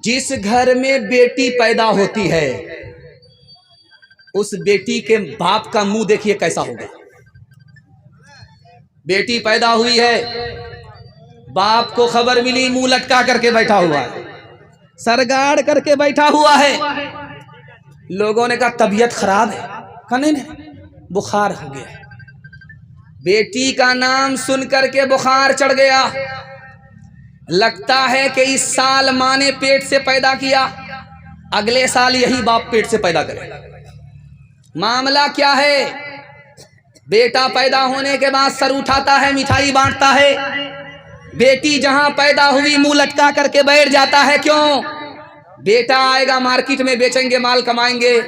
जिस घर में बेटी पैदा होती है उस बेटी के बाप का मुंह देखिए कैसा होगा। बेटी पैदा हुई है, बाप को खबर मिली, मुंह लटका करके बैठा हुआ है, सरगाड़ करके बैठा हुआ है। लोगों ने कहा तबीयत खराब है, कहा नहीं बुखार हो गया। बेटी का नाम सुन करके बुखार चढ़ गया। लगता है कि इस साल माँ ने पेट से पैदा किया, अगले साल यही बाप पेट से पैदा करे। मामला क्या है? बेटा पैदा होने के बाद सर उठाता है, मिठाई बांटता है। बेटी जहां पैदा हुई मुंह लटका करके बैठ जाता है। क्यों? बेटा आएगा मार्केट में बेचेंगे, माल कमाएंगे।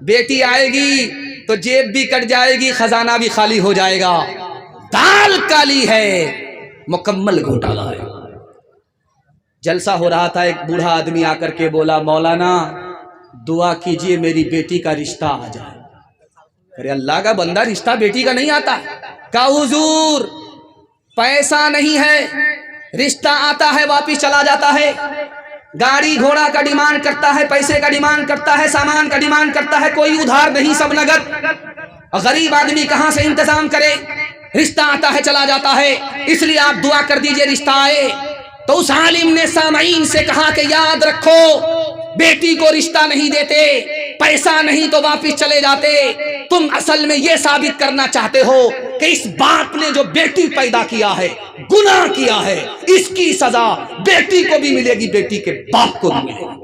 बेटी आएगी तो जेब भी कट जाएगी, खजाना भी खाली हो जाएगा। दाल काली है, मुकम्मल घोटाला है। जलसा हो रहा था, एक बूढ़ा आदमी आकर के बोला, मौलाना दुआ कीजिए मेरी बेटी का रिश्ता आ जाए। अरे अल्लाह का बंदा, रिश्ता बेटी का नहीं आता। का हुजूर पैसा नहीं है, रिश्ता आता है वापिस चला जाता है। गाड़ी घोड़ा का डिमांड करता है, पैसे का डिमांड करता है, सामान का डिमांड करता है। कोई उधार नहीं, सब नगद। गरीब आदमी कहां से इंतजाम करे? रिश्ता आता है चला जाता है। इसलिए आप दुआ कर दीजिए रिश्ता आए। तो उस आलिम ने सामईन से कहा कि याद रखो, बेटी को रिश्ता नहीं देते, पैसा नहीं तो वापिस चले जाते। तुम असल में यह साबित करना चाहते हो कि इस बाप ने जो बेटी पैदा किया है, गुनाह किया है, इसकी सजा बेटी को भी मिलेगी, बेटी के बाप को भी मिलेगी।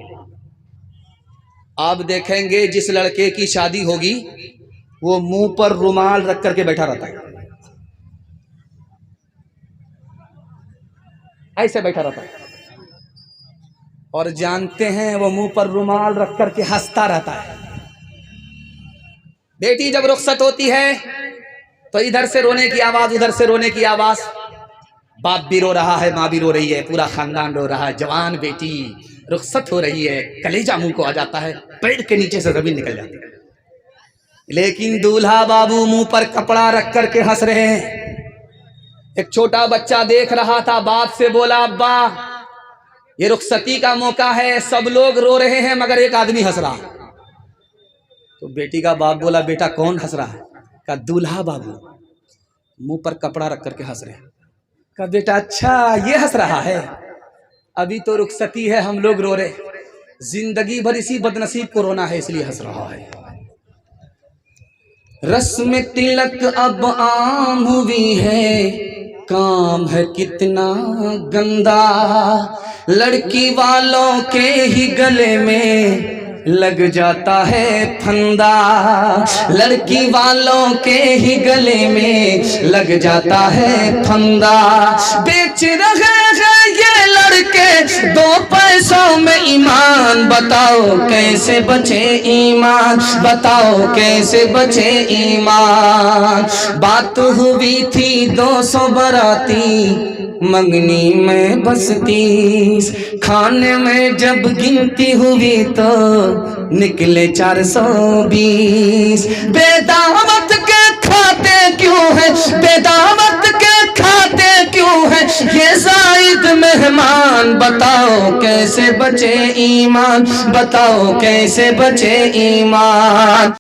आप देखेंगे जिस लड़के की शादी होगी वो मुंह पर रुमाल रख करके बैठा रहता है, ऐसे बैठा रहता है। और जानते हैं वो मुंह पर रुमाल रख करके हंसता रहता है। बेटी जब रुखसत होती है तो इधर से रोने की आवाज, उधर से रोने की आवाज। बाप भी रो रहा है, माँ भी रो रही है, पूरा खानदान रो रहा है। जवान बेटी रुखसत हो रही है, कलेजा मुंह को आ जाता है, पेड़ के नीचे से जमीन निकल जाती है। लेकिन दूल्हा बाबू मुंह पर कपड़ा रख करके हंस रहे हैं। एक छोटा बच्चा देख रहा था, बाप से बोला, अब्बा ये रुखसती का मौका है, सब लोग रो रहे हैं मगर एक आदमी हंस रहा है। तो बेटी का बाप बोला, बेटा कौन हंस रहा है? कहा दूल्हा बाबू मुंह पर कपड़ा रख करके हंस रहे हैं। कहा बेटा अच्छा ये हंस रहा है, अभी तो रुखसती है, हम लोग रो रहे, जिंदगी भर इसी बदनसीब को रोना है इसलिए हंस रहा है। रस्म तिलक अब आम हुई है, काम है कितना गंदा, लड़की वालों के ही गले में लग जाता है फंदा, लड़की वालों के ही गले में लग जाता है फंदा। बेच रहे हैं ये लड़के दो पैसों में ईमान, बताओ कैसे बचे ईमान, बताओ कैसे बचे ईमान। बात हुई थी 200 बराती, मंगनी में बस 30, खाने में जब गिनती हुई तो निकले 420। बेदावत के खाते क्यों है, बेदावत के खाते क्यों है ये जायद मेहमान, बताओ कैसे बचे ईमान, बताओ कैसे बचे ईमान।